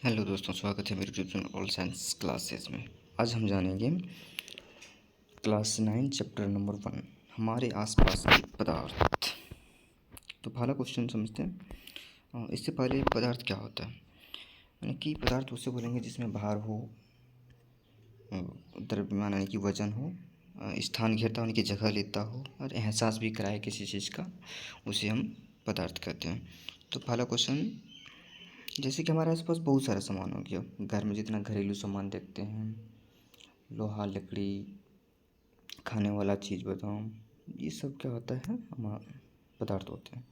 Hello दोस्तों, स्वागत है मेरे YouTube channel all science classes में। आज हम जानेंगे क्लास 9 चैप्टर नंबर 1 हमारे आसपास के पदार्थ। तो पहला क्वेश्चन समझते हैं। इससे पहले पदार्थ क्या होता है, यानी कि पदार्थ उससे बोलेंगे जिसमें भार हो, द्रव्यमान यानी कि वजन हो, स्थान घेरता हो यानी कि जगह लेता हो, और एहसास भी कराए किसी चीज़ का, उसे हम पदार्थ कहते हैं। तो पहला क्वेश्चन, जैसे कि हमारे आसपास बहुत सारा सामान हो गया, घर में जितना घरेलू सामान देखते हैं, लोहा, लकड़ी, खाने वाला चीज़, बादाम, ये सब क्या होता है, हमारा पदार्थ होते हैं।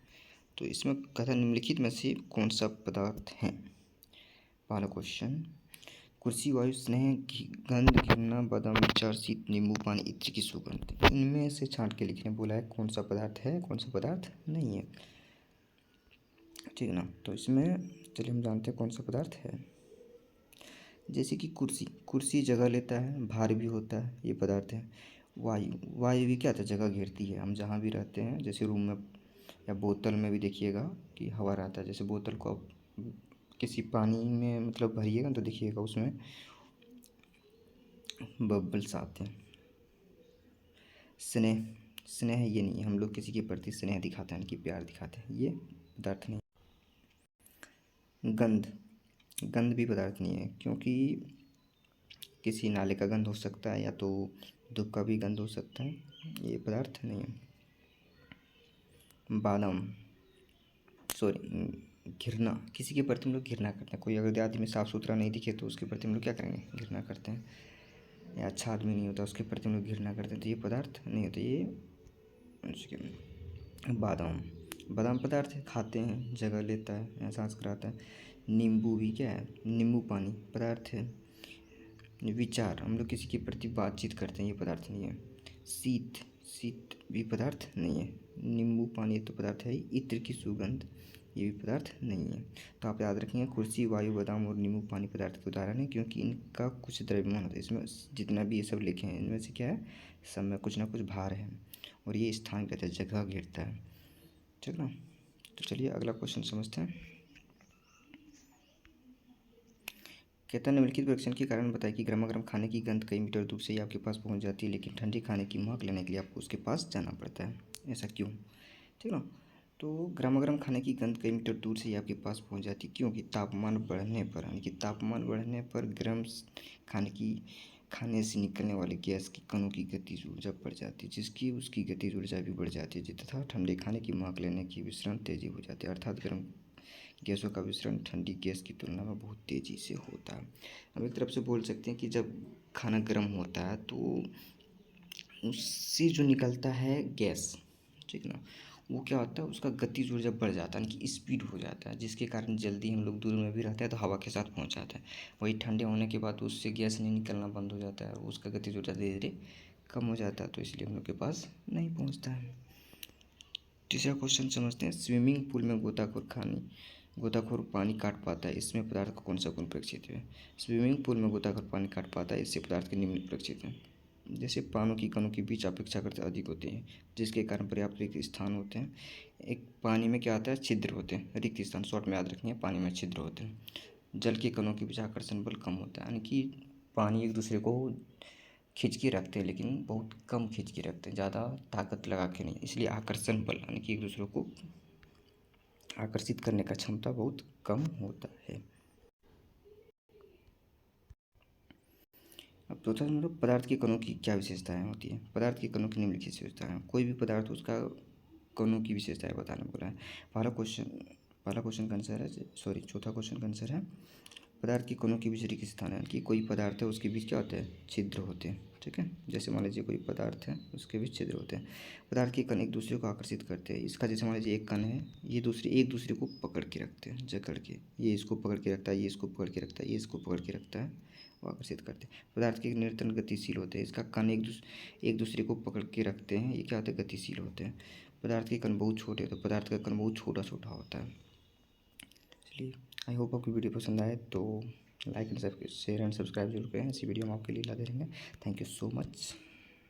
तो इसमें कहता है निम्नलिखित में से कौन सा पदार्थ है। पहला क्वेश्चन, कुर्सी, वायु, स्नेह, गंध, घृणा, बादाम, विचार, शीत, नींबू, पानी, इत्र की सुगंध। इनमें से छांट के लिखने बोला है कौन सा पदार्थ है, कौन सा पदार्थ नहीं है, ठीक है ना। तो इसमें चलिए हम जानते हैं कौन सा पदार्थ है। जैसे कि कुर्सी, कुर्सी जगह लेता है, भार भी होता है, ये पदार्थ है। वायु, वायु भी क्या होता है, जगह घेरती है। हम जहाँ भी रहते हैं, जैसे रूम में या बोतल में भी देखिएगा कि हवा रहता है। जैसे बोतल को आप किसी पानी में मतलब भरिएगा तो देखिएगा उसमें बबल्स आते हैं। स्नेह, स्नेह ये नहीं है, हम लोग किसी के प्रति स्नेह दिखाते हैं कि प्यार दिखाते हैं, ये पदार्थ नहीं। गंध, गंध भी पदार्थ नहीं है, क्योंकि किसी नाले का गंध हो सकता है या तो धूप का भी गंध हो सकता है, ये पदार्थ नहीं है। बादाम, सॉरी, घृणा, किसी के प्रति हम लोग घृणा करते हैं। कोई अगर आदमी साफ़ सुथरा नहीं दिखे तो उसके प्रति हम लोग क्या करेंगे, घृणा करते हैं। या अच्छा आदमी नहीं होता उसके प्रति हम लोग घृणा करते हैं, तो ये पदार्थ नहीं होता। ये बादाम, बादाम पदार्थ है, खाते हैं, जगह लेता है, एहसास कराता है। नींबू भी क्या है, नींबू पानी पदार्थ है। विचार, हम लोग किसी के प्रति बातचीत करते हैं, ये पदार्थ नहीं है। शीत, शीत भी पदार्थ नहीं है। नींबू पानी तो पदार्थ है ही। इत्र की सुगंध, ये भी पदार्थ नहीं है। तो आप याद रखेंगे कुर्सी, वायु, बादाम और नींबू पानी पदार्थ के उदाहरण है, क्योंकि इनका कुछ द्रव्यमान होता है। इसमें जितना भी ये सब लिखे हैं इनमें से क्या है, सब में कुछ ना कुछ भार है, और ये स्थान कहते हैं, जगह घेरता है, ठीक ना। तो चलिए अगला क्वेश्चन समझते हैं। कहता है निम्नलिखित परीक्षण के कारण बताएं कि गर्मा गर्म खाने की गंध कई मीटर दूर से ही आपके पास पहुंच जाती है, लेकिन ठंडे खाने की महक लेने के लिए आपको उसके पास जाना पड़ता है। ऐसा क्यों, ठीक ना। तो गर्मा गर्म खाने की गंध कई मीटर दूर से ही आपके पास पहुंच जाती है, क्योंकि तापमान बढ़ने पर, यानी कि तापमान बढ़ने पर गर्म खाने से निकलने वाले गैस की कणों की गतिज ऊर्जा बढ़ जाती है, जिसकी उसकी गतिज ऊर्जा भी बढ़ जाती है, तथा ठंडे खाने की महक लेने की विसरण तेजी हो जाती है। अर्थात गर्म गैसों का विसरण ठंडी गैस की तुलना में बहुत तेज़ी से होता है। हम एक तरफ से बोल सकते हैं कि जब खाना गर्म होता है तो उससे जो निकलता है गैस, ठीक ना, वो क्या होता है, उसका गतिज ऊर्जा बढ़ जाता है, यानी कि स्पीड हो जाता है, जिसके कारण जल्दी हम लोग दूर में भी रहते हैं तो हवा के साथ पहुंच जाता है। वही ठंडे होने के बाद उससे गैस नहीं निकलना बंद हो जाता है, उसका गतिज ऊर्जा धीरे धीरे कम हो जाता है, तो इसलिए हम लोग के पास नहीं पहुँचता है। तीसरा क्वेश्चन समझते हैं। स्विमिंग पूल में गोताखोर पानी काट पाता है, इसमें पदार्थ का कौन सा गुण प्रक्षेपित है। स्विमिंग पूल में गोताखोर पानी काट पाता है, इससे पदार्थ के निम्न प्रक्षेपित हैं। जैसे पानों की कणों के बीच अपेक्षाकृत अधिक होते हैं, जिसके कारण पर्याप्त रिक्त स्थान होते हैं। एक पानी में क्या आता है, छिद्र होते हैं, रिक्त स्थान, शॉर्ट में याद रखेंगे, पानी में छिद्र होते हैं। जल के कणों के बीच आकर्षण बल कम होता है, यानी कि पानी एक दूसरे को खींच के रखते हैं, लेकिन बहुत कम खींच के रखते हैं, ज़्यादा ताकत लगा के नहीं, इसलिए आकर्षण बल यानी कि एक दूसरे को आकर्षित करने का क्षमता बहुत कम होता है। अब चौथा मतलब पदार्थ के कणों की क्या विशेषताएं होती है। पदार्थ के कणों की निम्नलिखित विशेषताएं, कोई भी पदार्थ उसका कणों की विशेषताएं बताने बोला है। पहला क्वेश्चन का आंसर है, सॉरी, चौथा क्वेश्चन का आंसर है पदार्थ के कणों के बीच रिक्त स्थान है, कि कोई पदार्थ है उसके बीच क्या होते हैं, छिद्र होते हैं, ठीक है। जैसे मान लीजिए कोई पदार्थ है उसके बीच छिद्र होते हैं। पदार्थ के कण एक दूसरे को आकर्षित करते हैं। इसका जैसे मान लीजिए एक कण है, ये एक दूसरे को पकड़ के रखते हैं, जकड़ के, ये इसको पकड़ के रखता है, ये इसको पकड़ के रखता है, ये इसको पकड़ के रखता है, वो आकर्षित करते हैं। पदार्थ के निरंतर गतिशील होते हैं। इसका कण एक दूसरे को पकड़ के रखते हैं, ये क्या होते हैं, गतिशील होते हैं। पदार्थ के कण बहुत छोटे, तो पदार्थ का कण बहुत छोटा छोटा होता है। इसलिए आई होप आपकी वीडियो पसंद आए तो like and share and subscribe जरूर करें, ऐसी वीडियो हम आपके लिए ला दे रहेंगे। Thank you so much.